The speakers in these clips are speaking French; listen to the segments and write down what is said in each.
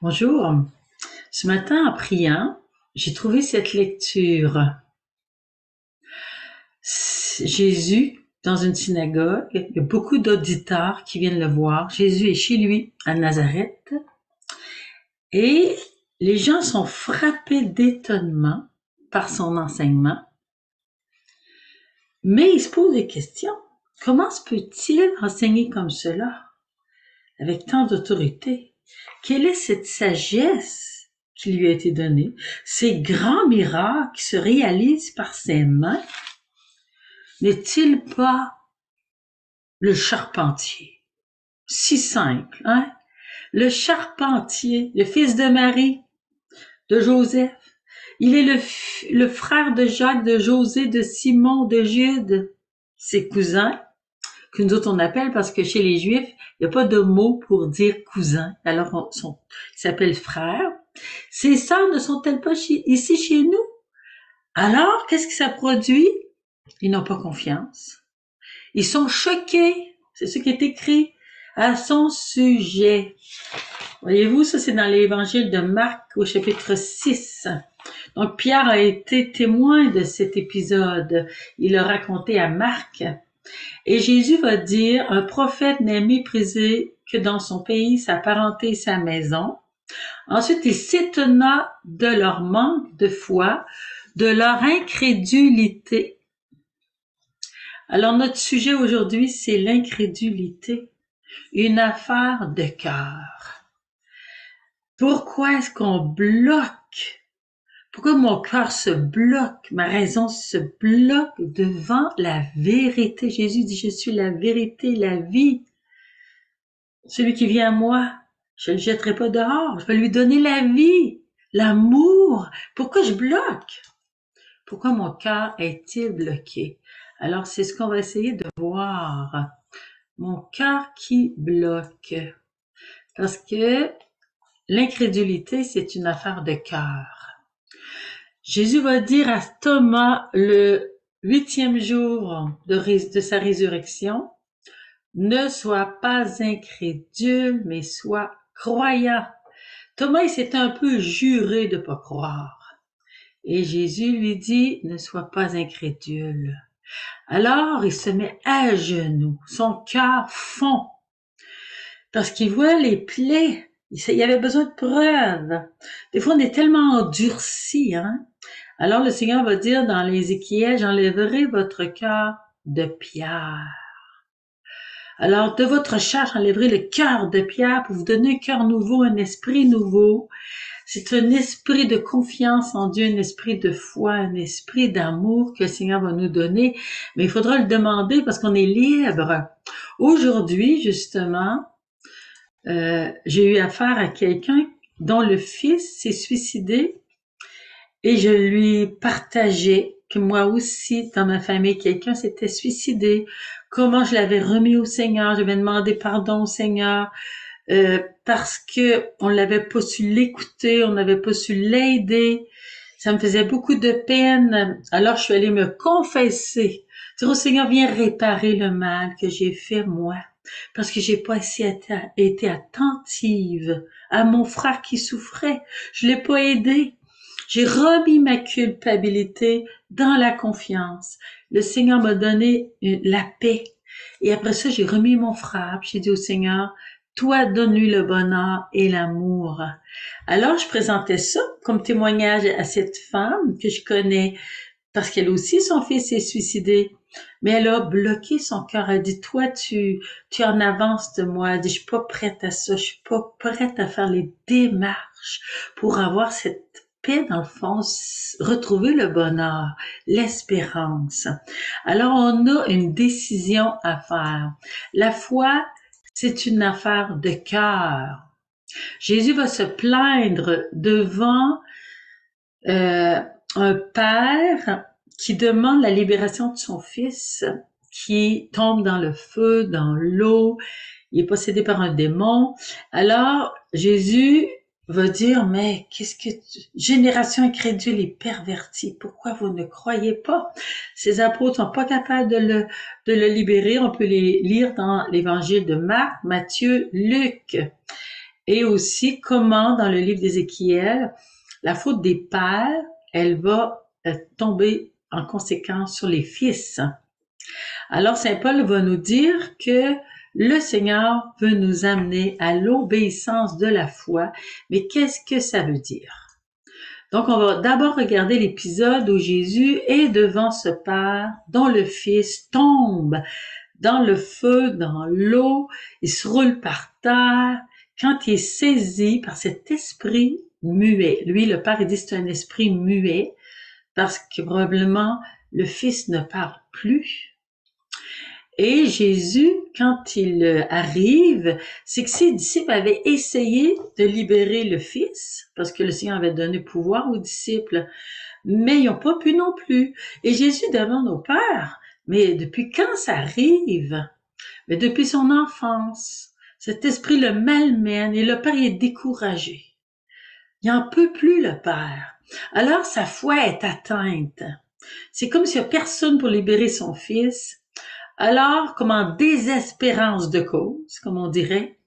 Bonjour. Ce matin, en priant, j'ai trouvé cette lecture. Jésus, dans une synagogue, il y a beaucoup d'auditeurs qui viennent le voir. Jésus est chez lui, à Nazareth, et les gens sont frappés d'étonnement par son enseignement, mais ils se posent des questions. Comment se peut-il enseigner comme cela, avec tant d'autorité? Quelle est cette sagesse qui lui a été donnée? Ces grands miracles qui se réalisent par ses mains, n'est-il pas le charpentier? Si simple, hein? Le charpentier, le fils de Marie, de Joseph. Il est le frère de Jacques, de José, de Simon, de Jude, ses cousins, que nous autres on appelle parce que chez les Juifs, il n'y a pas de mot pour dire cousin. Alors, ils s'appellent frères. Ces sœurs ne sont-elles pas ici chez nous? Alors, qu'est-ce que ça produit? Ils n'ont pas confiance. Ils sont choqués. C'est ce qui est écrit à son sujet. Voyez-vous, ça c'est dans l'évangile de Marc au chapitre 6. Donc Pierre a été témoin de cet épisode. Il l'a raconté à Marc. Et Jésus va dire, un prophète n'est méprisé que dans son pays, sa parenté, sa maison. Ensuite, il s'étonna de leur manque de foi, de leur incrédulité. Alors, notre sujet aujourd'hui, c'est l'incrédulité, une affaire de cœur. Pourquoi est-ce qu'on bloque? Pourquoi mon cœur se bloque? Ma raison se bloque devant la vérité. Jésus dit, je suis la vérité, la vie. Celui qui vient à moi, je ne le jetterai pas dehors. Je vais lui donner la vie, l'amour. Pourquoi je bloque? Pourquoi mon cœur est-il bloqué? Alors, c'est ce qu'on va essayer de voir. Mon cœur qui bloque. Parce que l'incrédulité, c'est une affaire de cœur. Jésus va dire à Thomas le 8e jour de sa résurrection, ne sois pas incrédule, mais sois croyant. Thomas, il s'est un peu juré de pas croire. Et Jésus lui dit, ne sois pas incrédule. Alors, il se met à genoux, son cœur fond, parce qu'il voit les plaies. Il avait besoin de preuves. Des fois, on est tellement endurci, hein. Alors, le Seigneur va dire dans l'Ézéchiel, j'enlèverai votre cœur de pierre. Alors, de votre chair, j'enlèverai le cœur de pierre pour vous donner un cœur nouveau, un esprit nouveau. C'est un esprit de confiance en Dieu, un esprit de foi, un esprit d'amour que le Seigneur va nous donner. Mais il faudra le demander parce qu'on est libre. Aujourd'hui, justement, j'ai eu affaire à quelqu'un dont le fils s'est suicidé et je lui partageais que moi aussi, dans ma famille, quelqu'un s'était suicidé, comment je l'avais remis au Seigneur, j'avais demandé pardon au Seigneur, parce que on l'avait pas su l'écouter, on n'avait pas su l'aider. Ça me faisait beaucoup de peine. Alors, je suis allée me confesser. Dire au Seigneur, viens réparer le mal que j'ai fait moi. Parce que j'ai pas été attentive à mon frère qui souffrait. Je l'ai pas aidé. J'ai remis ma culpabilité dans la confiance. Le Seigneur m'a donné la paix. Et après ça, j'ai remis mon frère. J'ai dit au Seigneur, toi, donne-lui le bonheur et l'amour. Alors, je présentais ça comme témoignage à cette femme que je connais parce qu'elle aussi, son fils s'est suicidé. Mais elle a bloqué son cœur. Elle dit, toi, tu en avances de moi. Elle dit, je suis pas prête à ça. Je suis pas prête à faire les démarches pour avoir cette paix dans le fond, retrouver le bonheur, l'espérance. Alors, on a une décision à faire. La foi, c'est une affaire de cœur. Jésus va se plaindre devant un père qui demande la libération de son fils qui tombe dans le feu, dans l'eau, il est possédé par un démon. Alors, Jésus va dire, mais génération incrédule et pervertie, pourquoi vous ne croyez pas? Ces apôtres sont pas capables de le libérer. On peut les lire dans l'évangile de Marc, Matthieu, Luc. et aussi comment dans le livre d'Ézéchiel, la faute des pères, elle va tomber en conséquence sur les fils. Alors Saint Paul va nous dire que le Seigneur veut nous amener à l'obéissance de la foi, mais qu'est-ce que ça veut dire? Donc, on va d'abord regarder l'épisode où Jésus est devant ce Père dont le Fils tombe dans le feu, dans l'eau, il se roule par terre quand il est saisi par cet esprit muet. Lui, le Père, il dit c'est un esprit muet parce que probablement le Fils ne parle plus. Et Jésus, quand il arrive, c'est que ses disciples avaient essayé de libérer le Fils, parce que le Seigneur avait donné pouvoir aux disciples, mais ils n'ont pas pu non plus. Et Jésus demande au Père, mais depuis quand ça arrive? Mais depuis son enfance, cet esprit le malmène et le Père est découragé. Il n'en peut plus, le Père. Alors sa foi est atteinte. C'est comme s'il n'y a personne pour libérer son Fils. Alors, comme en désespérance de cause, comme on dirait,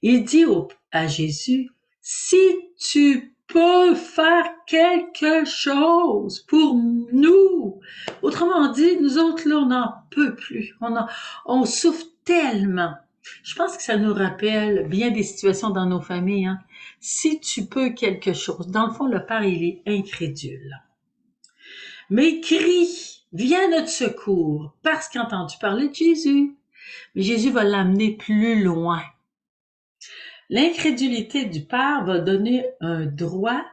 il dit à Jésus, si tu peux faire quelque chose pour nous. Autrement dit, nous autres, là, on n'en peut plus. On souffre tellement. Je pense que ça nous rappelle bien des situations dans nos familles, hein. Si tu peux quelque chose. Dans le fond, le Père, il est incrédule. Mais il crie, viens à notre secours, parce qu'il a entendu parler de Jésus. Mais Jésus va l'amener plus loin. L'incrédulité du Père va donner un droit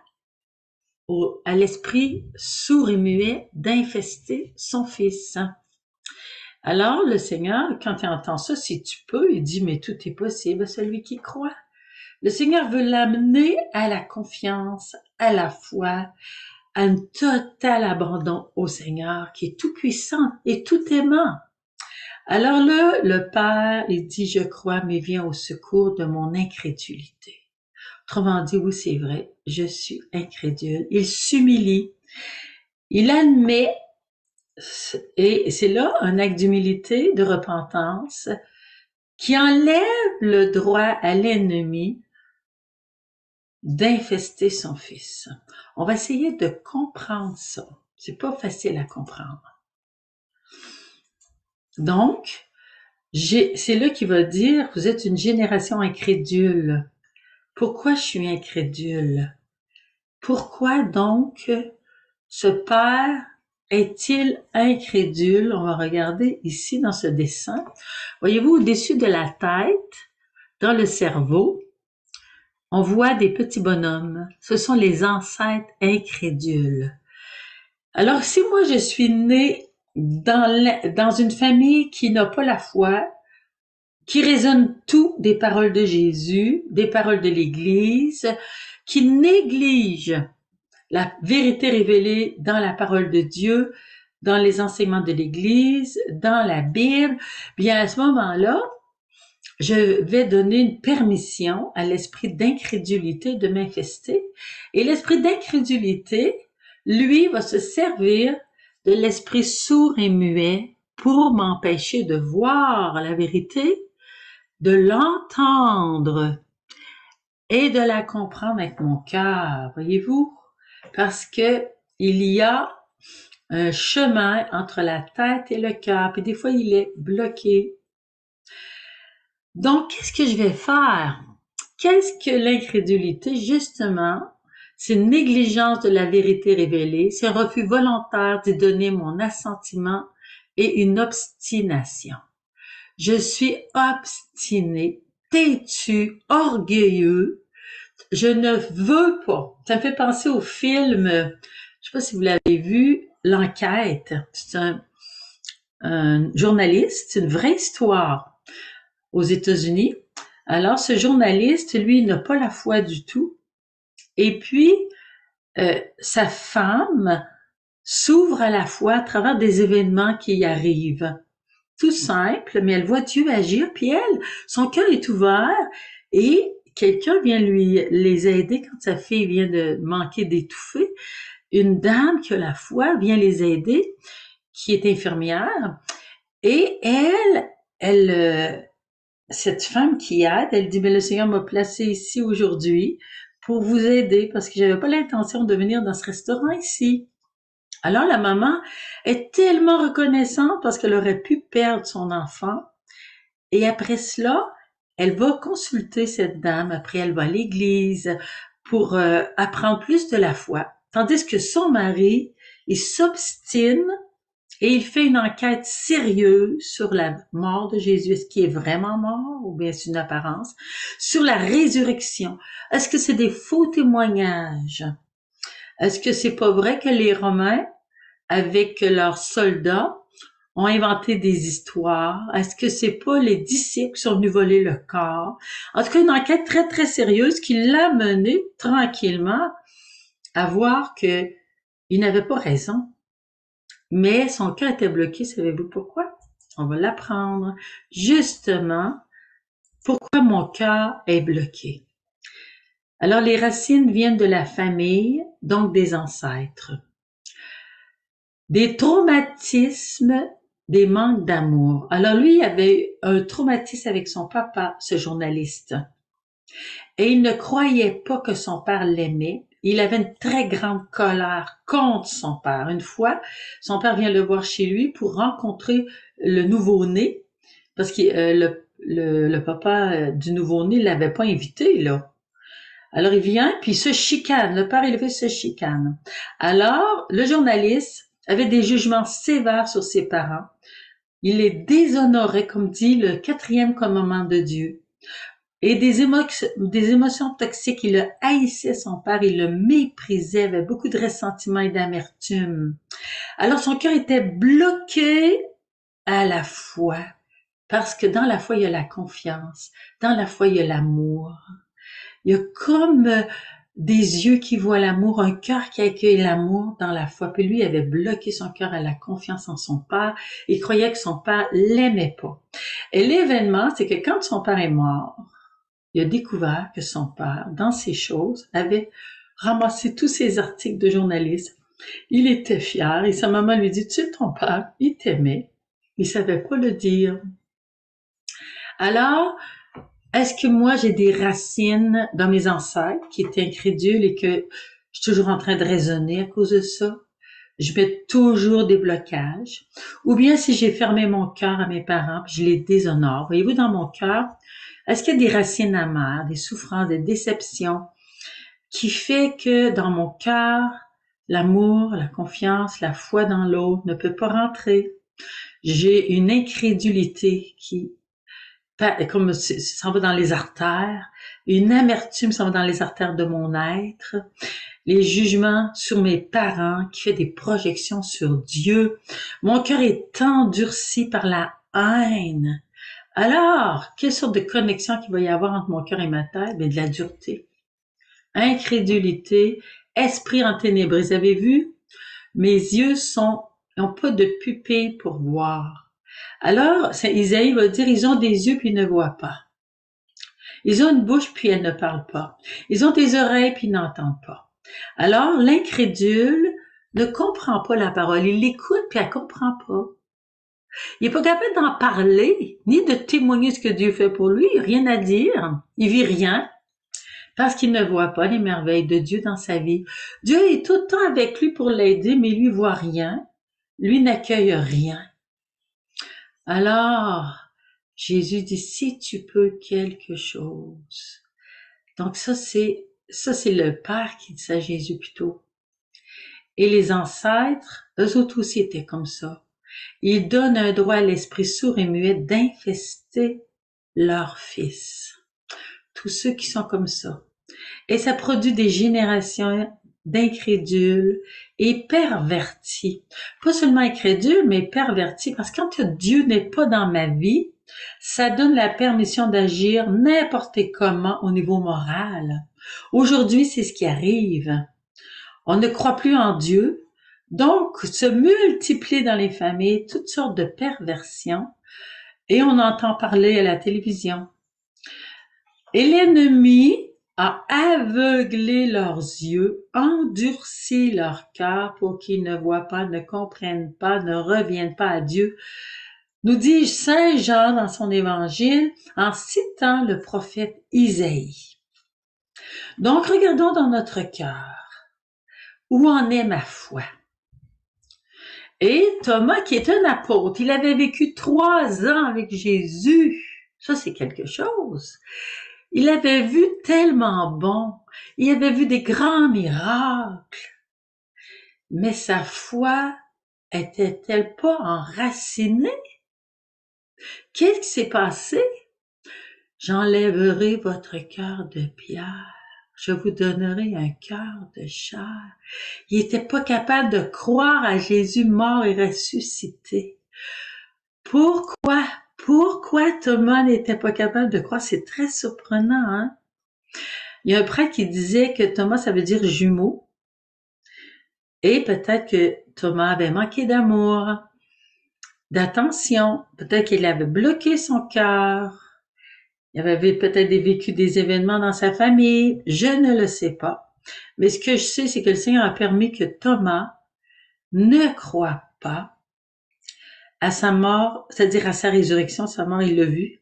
à l'esprit sourd et muet d'infester son Fils. Alors le Seigneur, quand il entend ça, si tu peux, il dit, mais tout est possible à celui qui croit. Le Seigneur veut l'amener à la confiance, à la foi, à un total abandon au Seigneur qui est tout puissant et tout aimant. Alors là, le Père, il dit, je crois, mais viens au secours de mon incrédulité. Autrement dit, oui, c'est vrai, je suis incrédule. Il s'humilie, il admet, et c'est là un acte d'humilité, de repentance, qui enlève le droit à l'ennemi d'infester son Fils. On va essayer de comprendre ça. C'est pas facile à comprendre. Donc, c'est là qu'il va dire, vous êtes une génération incrédule. Pourquoi je suis incrédule? Pourquoi donc ce Père est-il incrédule? On va regarder ici dans ce dessin. Voyez-vous, au-dessus de la tête, dans le cerveau, on voit des petits bonhommes. Ce sont les ancêtres incrédules. Alors, si moi je suis née dans une famille qui n'a pas la foi, qui raisonne tout des paroles de Jésus, des paroles de l'Église, qui néglige la vérité révélée dans la parole de Dieu, dans les enseignements de l'Église, dans la Bible, bien à ce moment-là, je vais donner une permission à l'esprit d'incrédulité de m'infester. Et l'esprit d'incrédulité, lui, va se servir de l'esprit sourd et muet pour m'empêcher de voir la vérité, de l'entendre et de la comprendre avec mon cœur, voyez-vous? Parce que il y a un chemin entre la tête et le cœur, puis des fois il est bloqué. Donc, qu'est-ce que je vais faire? Qu'est-ce que l'incrédulité? Justement, c'est une négligence de la vérité révélée, c'est un refus volontaire d'y donner mon assentiment et une obstination. Je suis obstiné, têtu, orgueilleux. Je ne veux pas. Ça me fait penser au film, je sais pas si vous l'avez vu, L'Enquête. C'est un journaliste, c'est une vraie histoire aux États-Unis. Alors, ce journaliste, lui, n'a pas la foi du tout. Et puis, sa femme s'ouvre à la foi à travers des événements qui y arrivent. Tout simple, mais elle voit Dieu agir, puis elle, son cœur est ouvert et quelqu'un vient les aider quand sa fille vient de manquer d'étouffer. Une dame qui a la foi vient les aider, qui est infirmière, et elle cette femme qui aide, elle dit, mais le Seigneur m'a placé ici aujourd'hui pour vous aider parce que j'avais pas l'intention de venir dans ce restaurant ici. Alors la maman est tellement reconnaissante parce qu'elle aurait pu perdre son enfant. Et après cela, elle va consulter cette dame. Après, elle va à l'église pour apprendre plus de la foi. Tandis que son mari, il s'obstine et il fait une enquête sérieuse sur la mort de Jésus. Est-ce qu'il est vraiment mort ou bien c'est une apparence? Sur la résurrection. Est-ce que c'est des faux témoignages? Est-ce que c'est pas vrai que les Romains, avec leurs soldats, ont inventé des histoires? Est-ce que c'est pas les disciples qui sont venus voler le corps? En tout cas, une enquête très, très sérieuse qui l'a mené tranquillement à voir que il n'avait pas raison. Mais son cœur était bloqué, savez-vous pourquoi? On va l'apprendre. Justement, pourquoi mon cœur est bloqué? Alors, les racines viennent de la famille, donc des ancêtres. Des traumatismes, des manques d'amour. Alors lui, il avait un traumatisme avec son papa, ce journaliste. Et il ne croyait pas que son père l'aimait. Il avait une très grande colère contre son père. Une fois, son père vient le voir chez lui pour rencontrer le nouveau-né, parce que le papa du nouveau-né l'avait pas invité, là. Alors il vient, puis il se chicane. Le père élevé se chicane. Alors, le journaliste avait des jugements sévères sur ses parents. Il les déshonorait, comme dit le 4e commandement de Dieu. Et des émotions toxiques, il le haïssait, son père, il le méprisait, avait beaucoup de ressentiment et d'amertume. Alors son cœur était bloqué à la foi, parce que dans la foi, il y a la confiance, dans la foi, il y a l'amour. Il y a comme des yeux qui voient l'amour, un cœur qui accueille l'amour dans la foi. Puis lui, il avait bloqué son cœur à la confiance en son père. Il croyait que son père l'aimait pas. Et l'événement, c'est que quand son père est mort, il a découvert que son père, dans ses choses, avait ramassé tous ses articles de journaliste. Il était fier et sa maman lui dit, tu sais, ton père, il t'aimait. Il savait pas le dire. Alors, est-ce que moi, j'ai des racines dans mes ancêtres qui étaient incrédules et que je suis toujours en train de raisonner à cause de ça? Je mets toujours des blocages. Ou bien si j'ai fermé mon cœur à mes parents, puis je les déshonore. Voyez-vous, dans mon cœur, est-ce qu'il y a des racines amères, des souffrances, des déceptions qui fait que dans mon cœur, l'amour, la confiance, la foi dans l'autre ne peut pas rentrer? J'ai une incrédulité qui comme ça va dans les artères, une amertume ça va dans les artères de mon être, les jugements sur mes parents qui fait des projections sur Dieu. Mon cœur est endurci par la haine. Alors, quelle sorte de connexion qu'il va y avoir entre mon cœur et ma tête? Ben, de la dureté, incrédulité, esprit enténébré. Vous avez vu? Mes yeux n'ont pas de pupille pour voir. Alors, Isaïe va dire, ils ont des yeux puis ils ne voient pas. Ils ont une bouche puis elles ne parlent pas. Ils ont des oreilles puis ils n'entendent pas. Alors, l'incrédule ne comprend pas la parole. Il l'écoute puis elle comprend pas. Il est pas capable d'en parler, ni de témoigner ce que Dieu fait pour lui. Rien à dire. Il vit rien. Parce qu'il ne voit pas les merveilles de Dieu dans sa vie. Dieu est tout le temps avec lui pour l'aider, mais lui voit rien. Lui n'accueille rien. Alors, Jésus dit, si tu peux quelque chose. Donc ça, c'est le Père qui dit ça à Jésus plutôt. Et les ancêtres, eux autres aussi étaient comme ça. Ils donnent un droit à l'esprit sourd et muet d'infester leurs fils. Tous ceux qui sont comme ça. Et ça produit des générations d'incrédules et pervertis. Pas seulement incrédules, mais pervertis. Parce que quand Dieu n'est pas dans ma vie, ça donne la permission d'agir n'importe comment au niveau moral. Aujourd'hui, c'est ce qui arrive. On ne croit plus en Dieu. Donc, se multiplient dans les familles toutes sortes de perversions et on entend parler à la télévision. Et l'ennemi a aveuglé leurs yeux, endurci leur cœur pour qu'ils ne voient pas, ne comprennent pas, ne reviennent pas à Dieu. nous dit Saint Jean dans son évangile en citant le prophète Isaïe. Donc, regardons dans notre cœur. Où en est ma foi? Et Thomas, qui est un apôtre, il avait vécu 3 ans avec Jésus. Ça, c'est quelque chose. Il avait vu tellement bon. Il avait vu des grands miracles. Mais sa foi était-elle pas enracinée? Qu'est-ce qui s'est passé? J'enlèverai votre cœur de pierre. Je vous donnerai un cœur de chair. Il n'était pas capable de croire à Jésus mort et ressuscité. Pourquoi? Pourquoi Thomas n'était pas capable de croire? C'est très surprenant, hein? Il y a un prêtre qui disait que Thomas, ça veut dire jumeau. Et peut-être que Thomas avait manqué d'amour, d'attention. Peut-être qu'il avait bloqué son cœur. Il avait peut-être vécu des événements dans sa famille. Je ne le sais pas. Mais ce que je sais, c'est que le Seigneur a permis que Thomas ne croit pas à sa mort, c'est-à-dire à sa résurrection. Sa mort, il l'a vu.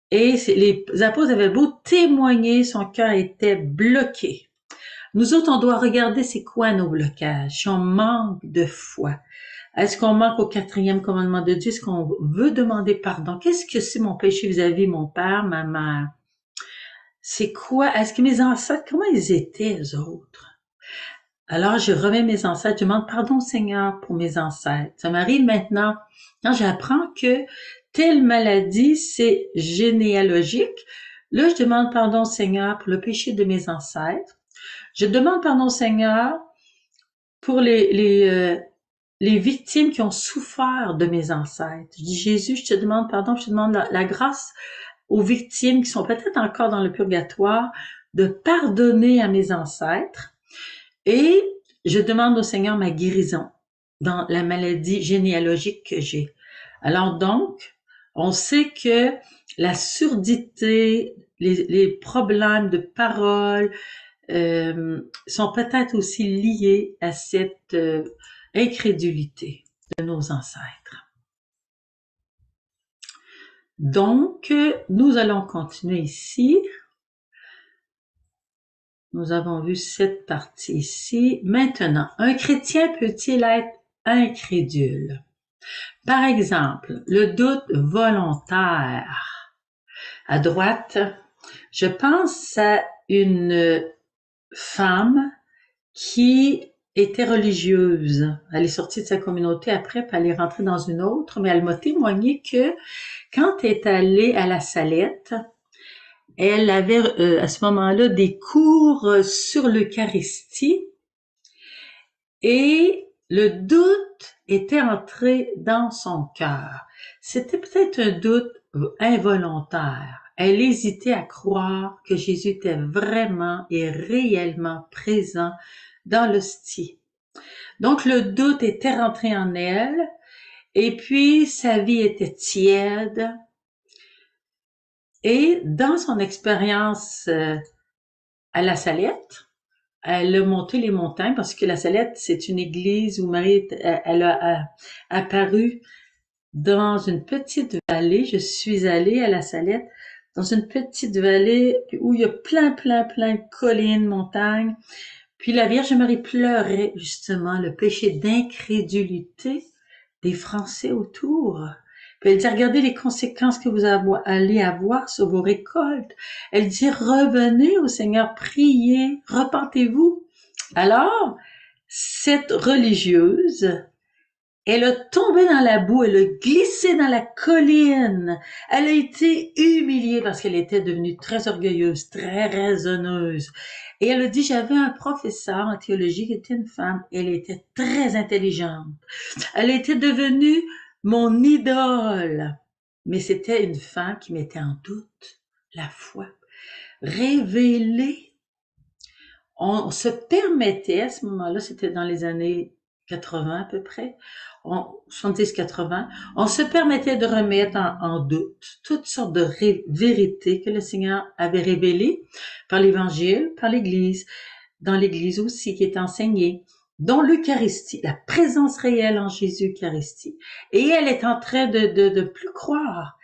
Et les apôtres avaient beau témoigner, son cœur était bloqué. Nous autres, on doit regarder c'est quoi nos blocages. Si on manque de foi, est-ce qu'on manque au 4e commandement de Dieu? Est-ce qu'on veut demander pardon? Qu'est-ce que c'est mon péché vis-à-vis mon père, ma mère? C'est quoi? Est-ce que mes ancêtres, comment ils étaient, eux autres? Alors, je remets mes ancêtres, je demande pardon Seigneur pour mes ancêtres. Ça m'arrive maintenant, quand j'apprends que telle maladie, c'est généalogique. Là, je demande pardon Seigneur pour le péché de mes ancêtres. Je demande pardon Seigneur pour les victimes qui ont souffert de mes ancêtres. Je dis Jésus, je te demande pardon, je te demande la grâce aux victimes qui sont peut-être encore dans le purgatoire de pardonner à mes ancêtres. Et je demande au Seigneur ma guérison dans la maladie généalogique que j'ai. Alors donc, on sait que la surdité, les problèmes de parole sont peut-être aussi liés à cette incrédulité de nos ancêtres. Donc, nous allons continuer ici. Nous avons vu cette partie ici. Maintenant, un chrétien peut-il être incrédule? Par exemple, le doute volontaire. À droite, je pense à une femme qui était religieuse. Elle est sortie de sa communauté après, puis elle est rentrée dans une autre, mais elle m'a témoigné que quand elle est allée à la Salette, elle avait à ce moment-là des cours sur l'Eucharistie et le doute était entré dans son cœur. C'était peut-être un doute involontaire. Elle hésitait à croire que Jésus était vraiment et réellement présent dans l'hostie. Donc le doute était rentré en elle et puis sa vie était tiède. Et dans son expérience à la Salette, elle a monté les montagnes parce que la Salette, c'est une église où Marie, elle a apparu dans une petite vallée. Je suis allée à la Salette, dans une petite vallée où il y a plein de collines, montagnes. Puis la Vierge Marie pleurait justement le péché d'incrédulité des Français autour. Puis elle dit, regardez les conséquences que vous allez avoir sur vos récoltes. Elle dit, revenez au Seigneur, priez, repentez-vous. Alors, cette religieuse, elle a tombé dans la boue, elle a glissé dans la colline. Elle a été humiliée parce qu'elle était devenue très orgueilleuse, très raisonneuse. Et elle a dit, j'avais un professeur en théologie qui était une femme. Elle était très intelligente. Elle était devenue mon idole. Mais c'était une femme qui mettait en doute la foi. Révélée. On se permettait, à ce moment-là, c'était dans les années 80 à peu près, 70-80, on se permettait de remettre en doute toutes sortes de vérités que le Seigneur avait révélées par l'Évangile, par l'Église, dans l'Église aussi qui est enseignée. dont l'Eucharistie, la présence réelle en Jésus Eucharistie. Et elle est en train de plus croire.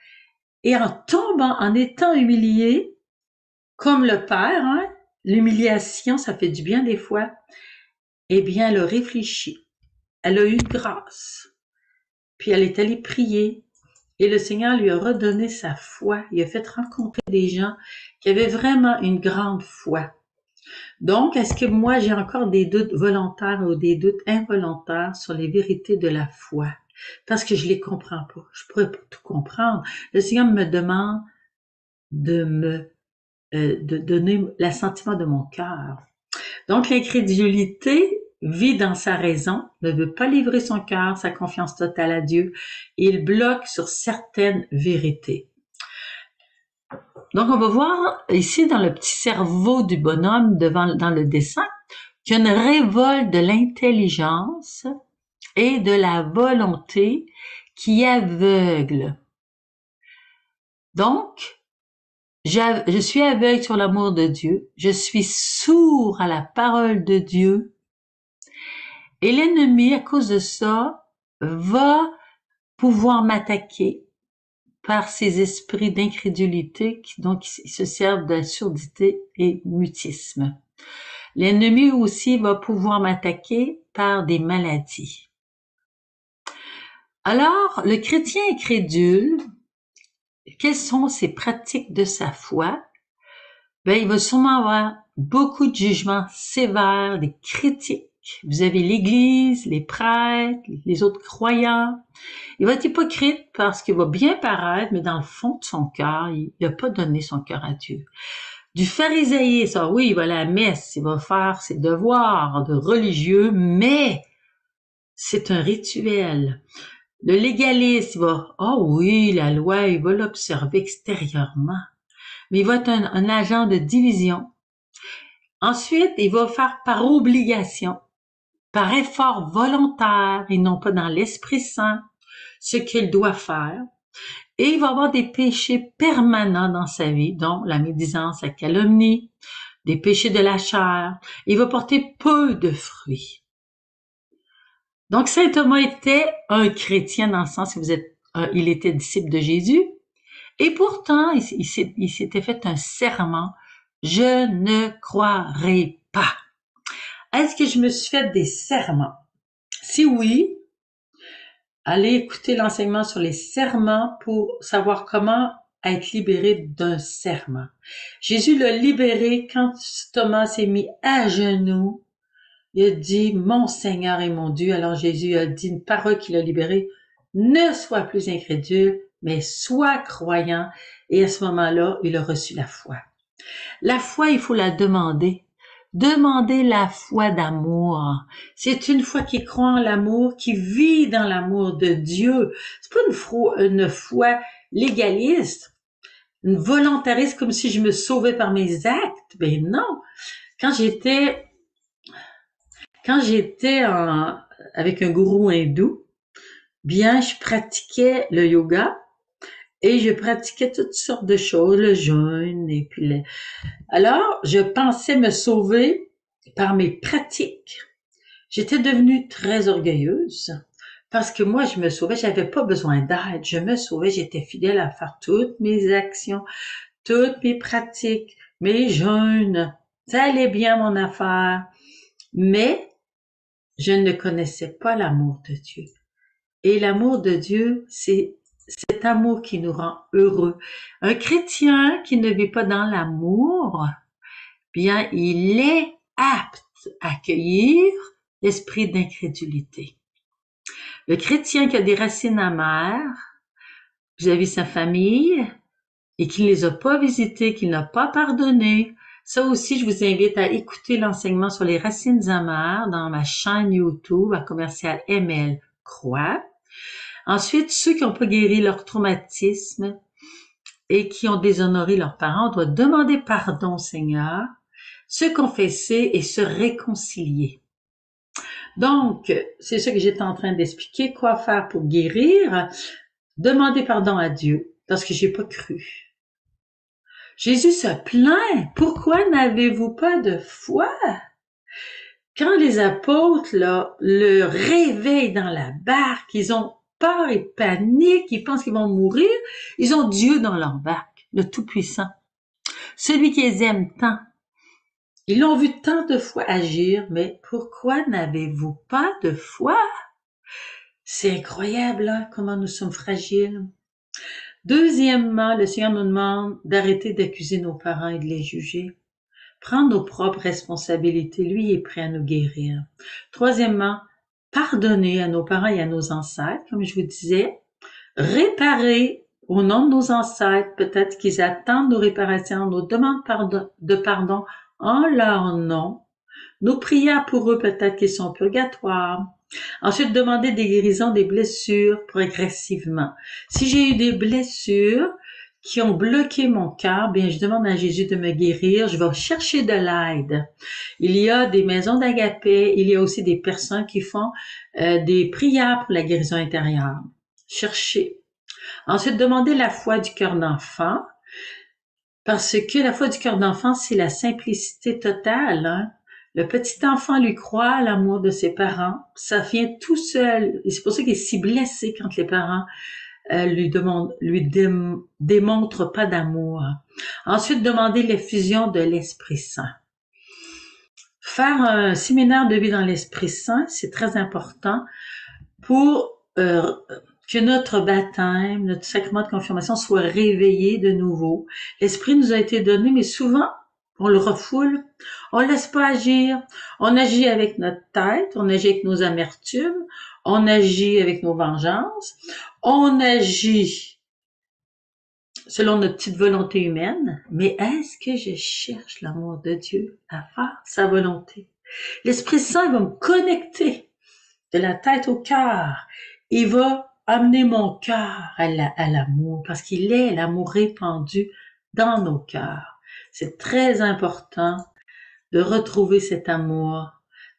Et en tombant, en étant humiliée, comme le Père, hein, l'humiliation, ça fait du bien des fois, eh bien, elle a réfléchi. Elle a eu grâce. Puis elle est allée prier. Et le Seigneur lui a redonné sa foi. Il a fait rencontrer des gens qui avaient vraiment une grande foi. Donc, est-ce que moi, j'ai encore des doutes volontaires ou des doutes involontaires sur les vérités de la foi? Parce que je les comprends pas. Je pourrais pas tout comprendre. Le Seigneur me demande de donner l'assentiment de mon cœur. Donc, l'incrédulité vit dans sa raison, ne veut pas livrer son cœur, sa confiance totale à Dieu, et il bloque sur certaines vérités. Donc, on va voir ici dans le petit cerveau du bonhomme dans le dessin qu'il y a une révolte de l'intelligence et de la volonté qui aveugle. Donc, je suis aveugle sur l'amour de Dieu, je suis sourd à la parole de Dieu, et l'ennemi, à cause de ça, va pouvoir m'attaquer par ces esprits d'incrédulité qui donc se servent d'absurdité et mutisme. L'ennemi aussi va pouvoir m'attaquer par des maladies. Alors, le chrétien incrédule, quelles sont ses pratiques de sa foi? Ben, il va sûrement avoir beaucoup de jugements sévères, des critiques. Vous avez l'Église, les prêtres, les autres croyants. Il va être hypocrite parce qu'il va bien paraître, mais dans le fond de son cœur, il n'a pas donné son cœur à Dieu. Du pharisaïsme, oui, il va à la messe, il va faire ses devoirs de religieux, mais c'est un rituel. Le légaliste, il va, oui, la loi, il va l'observer extérieurement, mais il va être un agent de division. Ensuite, il va faire par obligation, par effort volontaire et non pas dans l'Esprit Saint, ce qu'il doit faire. Et il va avoir des péchés permanents dans sa vie, dont la médisance, la calomnie, des péchés de la chair. Il va porter peu de fruits. Donc, saint Thomas était un chrétien dans le sens où il était disciple de Jésus. Et pourtant, il s'était fait un serment. Je ne croirai pas. Est-ce que je me suis fait des serments? Si oui, allez écouter l'enseignement sur les serments pour savoir comment être libéré d'un serment. Jésus l'a libéré quand Thomas s'est mis à genoux. Il a dit, mon Seigneur et mon Dieu. Alors Jésus a dit une parole qui l'a libéré. Ne sois plus incrédule, mais sois croyant. Et à ce moment-là, il a reçu la foi. La foi, il faut la demander. Demandez la foi d'amour. C'est une foi qui croit en l'amour, qui vit dans l'amour de Dieu. C'est pas une foi légaliste, une volontariste comme si je me sauvais par mes actes. Ben non. Quand j'étais avec un gourou hindou, bien, je pratiquais le yoga et je pratiquais toutes sortes de choses, le jeûne et puis Alors, je pensais me sauver par mes pratiques. J'étais devenue très orgueilleuse parce que moi, je me sauvais, j'avais pas besoin d'aide. Je me sauvais, j'étais fidèle à faire toutes mes actions, toutes mes pratiques, mes jeûnes. Ça allait bien mon affaire. Mais je ne connaissais pas l'amour de Dieu. Et l'amour de Dieu, c'est cet amour qui nous rend heureux. Un chrétien qui ne vit pas dans l'amour, bien, il est apte à accueillir l'esprit d'incrédulité. Le chrétien qui a des racines amères vis-à-vis sa famille et qui ne les a pas visitées, qui n'a pas pardonné, ça aussi, je vous invite à écouter l'enseignement sur les racines amères dans ma chaîne YouTube à commercial ML Croix. Ensuite, ceux qui n'ont pas guéri leur traumatisme et qui ont déshonoré leurs parents doivent demander pardon au Seigneur, se confesser et se réconcilier. Donc, c'est ce que j'étais en train d'expliquer. Quoi faire pour guérir? Demander pardon à Dieu parce que j'ai pas cru. Jésus se plaint. Pourquoi n'avez-vous pas de foi? quand les apôtres, là, le réveillent dans la barque, ils ont peur et panique, ils pensent qu'ils vont mourir, ils ont Dieu dans leur barque, le Tout-Puissant, celui qui les aime tant. Ils l'ont vu tant de fois agir, mais pourquoi n'avez-vous pas de foi? C'est incroyable, hein, comment nous sommes fragiles. Deuxièmement, le Seigneur nous demande d'arrêter d'accuser nos parents et de les juger. Prendre nos propres responsabilités, lui est prêt à nous guérir. Troisièmement, pardonner à nos parents et à nos ancêtres, comme je vous disais. Réparer au nom de nos ancêtres, peut-être qu'ils attendent nos réparations, nos demandes de pardon en leur nom. Nos prières pour eux, peut-être qu'ils sont purgatoires. Ensuite, demander des guérisons des blessures progressivement. Si j'ai eu des blessures qui ont bloqué mon cœur, bien, je demande à Jésus de me guérir. Je vais chercher de l'aide. Il y a des maisons d'agapé. Il y a aussi des personnes qui font des prières pour la guérison intérieure. Chercher. Ensuite, demander la foi du cœur d'enfant. Parce que la foi du cœur d'enfant, c'est la simplicité totale, hein? Le petit enfant lui croit à l'amour de ses parents. Ça vient tout seul. Et c'est pour ça qu'il est si blessé quand les parents démontrent pas d'amour. Ensuite, demander l'effusion de l'Esprit Saint. Faire un séminaire de vie dans l'Esprit Saint, c'est très important pour que notre baptême, notre sacrement de confirmation soit réveillé de nouveau. L'Esprit nous a été donné, mais souvent, on le refoule, on laisse pas agir. On agit avec notre tête, on agit avec nos amertumes, on agit avec nos vengeances, on agit selon notre petite volonté humaine. Mais est-ce que je cherche l'amour de Dieu à faire sa volonté? L'Esprit Saint va me connecter de la tête au cœur. Il va amener mon cœur à l'amour, parce qu'il est l'amour répandu dans nos cœurs. C'est très important de retrouver cet amour.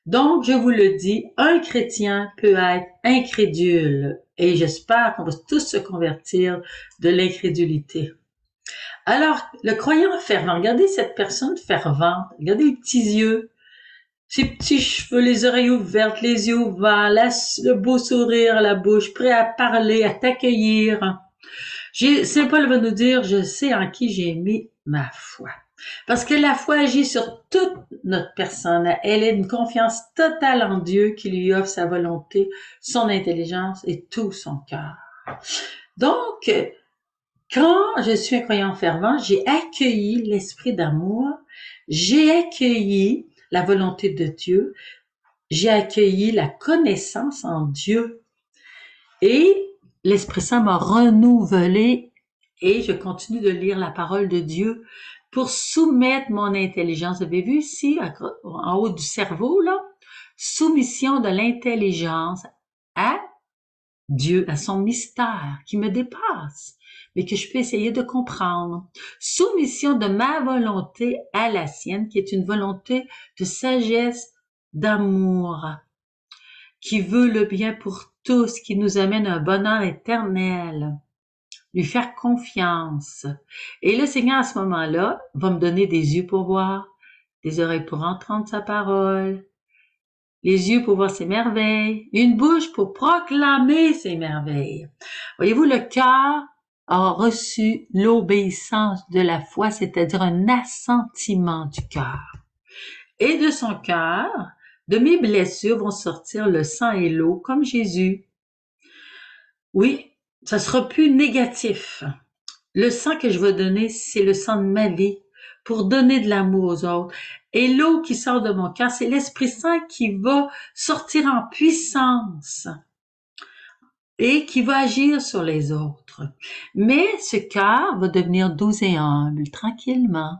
Donc, je vous le dis, un chrétien peut être incrédule, et j'espère qu'on va tous se convertir de l'incrédulité. Alors, le croyant fervent, regardez cette personne fervente, regardez les petits yeux, ses petits cheveux, les oreilles ouvertes, les yeux ouverts, le beau sourire à la bouche, prêt à parler, à t'accueillir. Saint Paul va nous dire, je sais en qui j'ai mis ma foi. Parce que la foi agit sur toute notre personne. Elle est une confiance totale en Dieu qui lui offre sa volonté, son intelligence et tout son cœur. Donc, quand je suis un croyant fervent, j'ai accueilli l'esprit d'amour, j'ai accueilli la volonté de Dieu, j'ai accueilli la connaissance en Dieu et l'Esprit Saint m'a renouvelé et je continue de lire la parole de Dieu pour soumettre mon intelligence. Vous avez vu ici, en haut du cerveau, là, soumission de l'intelligence à Dieu, à son mystère qui me dépasse, mais que je peux essayer de comprendre. Soumission de ma volonté à la sienne, qui est une volonté de sagesse, d'amour, qui veut le bien pour tous, qui nous amène à un bonheur éternel. Lui faire confiance. Et le Seigneur, à ce moment-là, va me donner des yeux pour voir, des oreilles pour entendre sa parole, les yeux pour voir ses merveilles, une bouche pour proclamer ses merveilles. Voyez-vous, le cœur a reçu l'obéissance de la foi, c'est-à-dire un assentiment du cœur. Et de son cœur, de mes blessures vont sortir le sang et l'eau, comme Jésus. Oui, ça sera plus négatif. Le sang que je vais donner, c'est le sang de ma vie pour donner de l'amour aux autres. Et l'eau qui sort de mon cœur, c'est l'Esprit Saint qui va sortir en puissance et qui va agir sur les autres. Mais ce cœur va devenir doux et humble, tranquillement,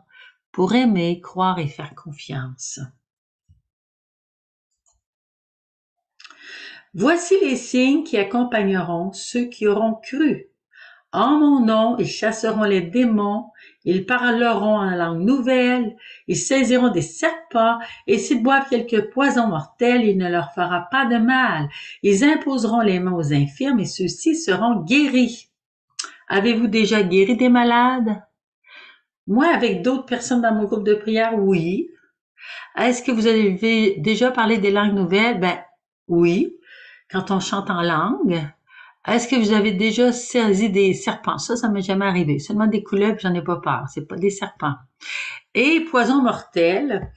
pour aimer, croire et faire confiance. Voici les signes qui accompagneront ceux qui auront cru. En mon nom, ils chasseront les démons, ils parleront en langue nouvelle, ils saisiront des serpents, et s'ils boivent quelque poison mortel, il ne leur fera pas de mal. Ils imposeront les mains aux infirmes, et ceux-ci seront guéris. Avez-vous déjà guéri des malades? Moi, avec d'autres personnes dans mon groupe de prière, oui. Est-ce que vous avez déjà parlé des langues nouvelles? Ben oui, quand on chante en langue. Est-ce que vous avez déjà saisi des serpents? Ça m'est jamais arrivé. Seulement des couleuvres, j'en ai pas peur. C'est pas des serpents. Et poison mortel,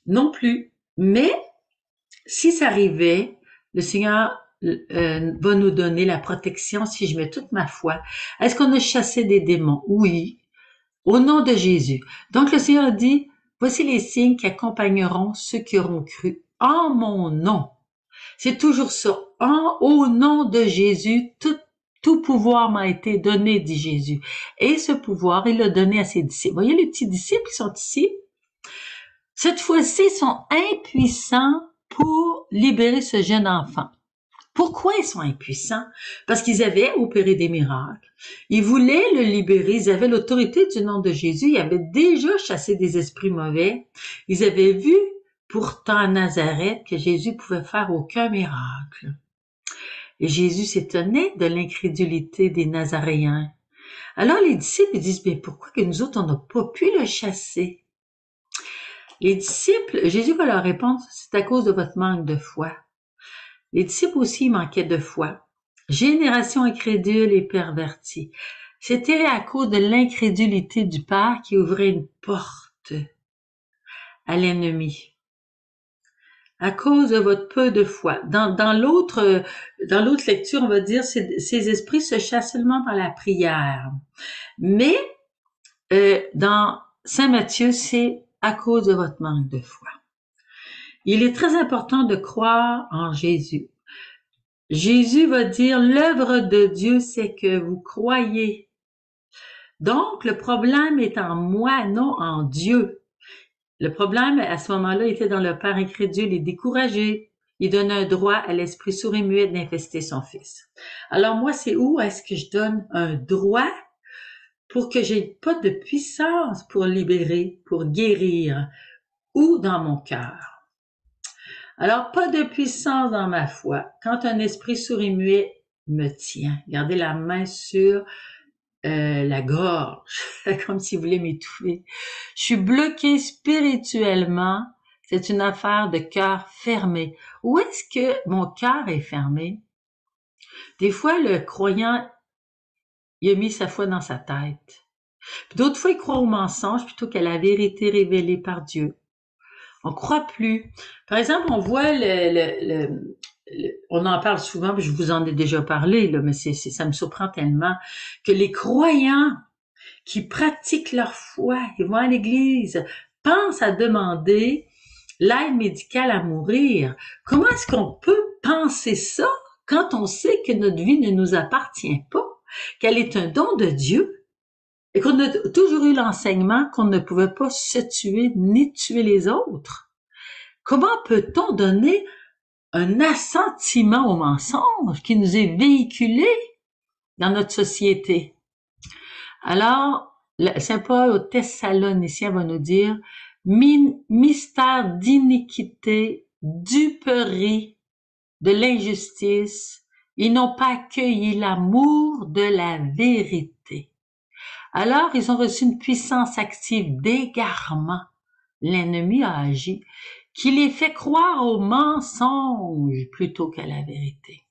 non plus. Mais si ça arrivait, le Seigneur va nous donner la protection si je mets toute ma foi. Est-ce qu'on a chassé des démons? Oui, au nom de Jésus. Donc le Seigneur dit, voici les signes qui accompagneront ceux qui auront cru en mon nom. C'est toujours ça. Au nom de Jésus, tout pouvoir m'a été donné, dit Jésus. Et ce pouvoir, il l'a donné à ses disciples. Voyez les petits disciples qui sont ici? Cette fois-ci, ils sont impuissants pour libérer ce jeune enfant. Pourquoi ils sont impuissants? Parce qu'ils avaient opéré des miracles. Ils voulaient le libérer. Ils avaient l'autorité du nom de Jésus. Ils avaient déjà chassé des esprits mauvais. Ils avaient vu pourtant à Nazareth que Jésus pouvait faire aucun miracle. Et Jésus s'étonnait de l'incrédulité des Nazaréens. Alors les disciples disent, mais pourquoi que nous autres, on n'a pas pu le chasser? Les disciples, Jésus va leur répondre, c'est à cause de votre manque de foi. Les disciples aussi manquaient de foi. Génération incrédule et pervertie. C'était à cause de l'incrédulité du Père qui ouvrait une porte à l'ennemi. À cause de votre peu de foi. Dans l'autre lecture, on va dire, ces esprits se chassent seulement par la prière. Mais dans Saint Matthieu, c'est à cause de votre manque de foi. Il est très important de croire en Jésus. Jésus va dire, l'œuvre de Dieu, c'est que vous croyez. Donc, le problème est en moi, non en Dieu. Le problème, à ce moment-là, était dans le Père incrédule et découragé. Il donne un droit à l'esprit sourd et muet d'infester son fils. Alors moi, c'est où est-ce que je donne un droit pour que j'ai pas de puissance pour libérer, pour guérir, ou dans mon cœur? Alors, pas de puissance dans ma foi. Quand un esprit sourd et muet me tient, gardez la main sur la gorge, comme s'il voulait m'étouffer. Je suis bloquée spirituellement. C'est une affaire de cœur fermé. Où est-ce que mon cœur est fermé? Des fois, le croyant, il a mis sa foi dans sa tête. Puis d'autres fois, il croit au mensonge plutôt qu'à la vérité révélée par Dieu. On croit plus. Par exemple, on voit on en parle souvent, je vous en ai déjà parlé, là, mais ça me surprend tellement que les croyants qui pratiquent leur foi, ils vont à l'église, pensent à demander l'aide médicale à mourir. Comment est-ce qu'on peut penser ça quand on sait que notre vie ne nous appartient pas, qu'elle est un don de Dieu et qu'on a toujours eu l'enseignement qu'on ne pouvait pas se tuer ni tuer les autres? Comment peut-on donner un assentiment au mensonge qui nous est véhiculé dans notre société? Alors, Saint Paul aux Thessaloniciens va nous dire mystère d'iniquité, duperie, de l'injustice, ils n'ont pas accueilli l'amour de la vérité. Alors, ils ont reçu une puissance active d'égarement. L'ennemi a agi, qui les fait croire au mensonge plutôt qu'à la vérité.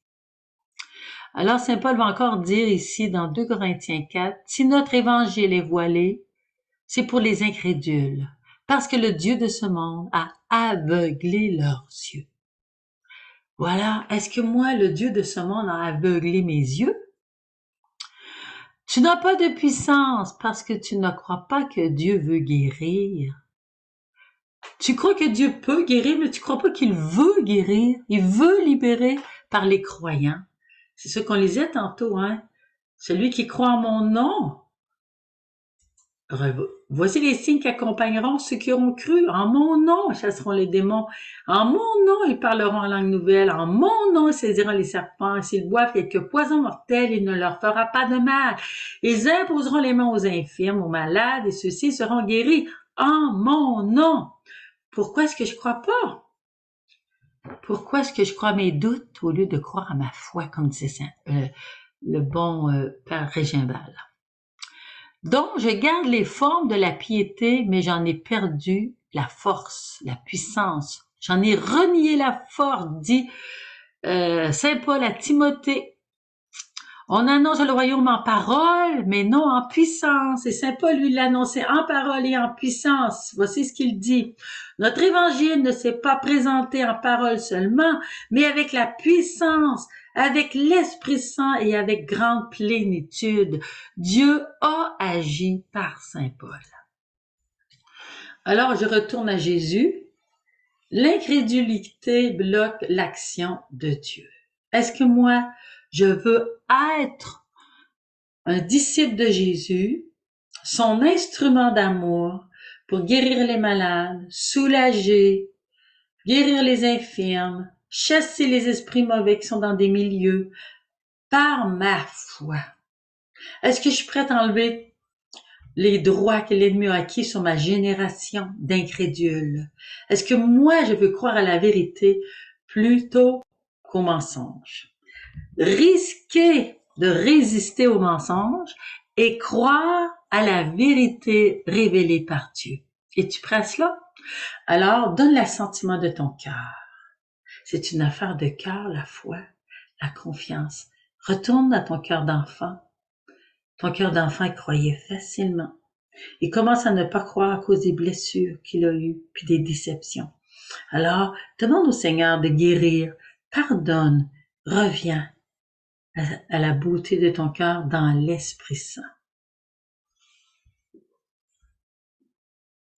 Alors, Saint Paul va encore dire ici dans 2 Corinthiens 4, si notre évangile est voilé, c'est pour les incrédules, parce que le Dieu de ce monde a aveuglé leurs yeux. Voilà, est-ce que moi, le Dieu de ce monde a aveuglé mes yeux? Tu n'as pas de puissance parce que tu ne crois pas que Dieu veut guérir. Tu crois que Dieu peut guérir, mais tu crois pas qu'il veut guérir. Il veut libérer par les croyants. C'est ce qu'on lisait tantôt, hein. Celui qui croit en mon nom. Voici les signes qui accompagneront ceux qui auront cru. En mon nom, ils chasseront les démons. En mon nom, ils parleront en langue nouvelle. En mon nom, ils saisiront les serpents. S'ils boivent quelque poison mortel, il ne leur fera pas de mal. Ils imposeront les mains aux infirmes, aux malades, et ceux-ci seront guéris. En mon nom. Pourquoi est-ce que je crois pas? Pourquoi est-ce que je crois à mes doutes au lieu de croire à ma foi, comme disait le bon Père Régimbal? Donc, je garde les formes de la piété, mais j'en ai perdu la force, la puissance. J'en ai renié la force, dit Saint Paul à Timothée. On annonce le royaume en parole, mais non en puissance. Et Saint Paul lui l'annonçait en parole et en puissance. Voici ce qu'il dit. Notre évangile ne s'est pas présenté en parole seulement, mais avec la puissance, avec l'Esprit Saint et avec grande plénitude. Dieu a agi par Saint Paul. Alors je retourne à Jésus. L'incrédulité bloque l'action de Dieu. Est-ce que moi, je veux être un disciple de Jésus, son instrument d'amour pour guérir les malades, soulager, guérir les infirmes, chasser les esprits mauvais qui sont dans des milieux, par ma foi? Est-ce que je suis prête à enlever les droits que l'ennemi a acquis sur ma génération d'incrédules? Est-ce que moi, je veux croire à la vérité plutôt qu'au mensonge? Risquer de résister au mensonge et croire à la vérité révélée par Dieu. Es-tu prêt à cela? Alors, donne l'assentiment de ton cœur. C'est une affaire de cœur, la foi, la confiance. Retourne à ton cœur d'enfant. Ton cœur d'enfant croyait facilement. Il commence à ne pas croire à cause des blessures qu'il a eues, puis des déceptions. Alors, demande au Seigneur de guérir. Pardonne. Reviens à la beauté de ton cœur dans l'Esprit Saint.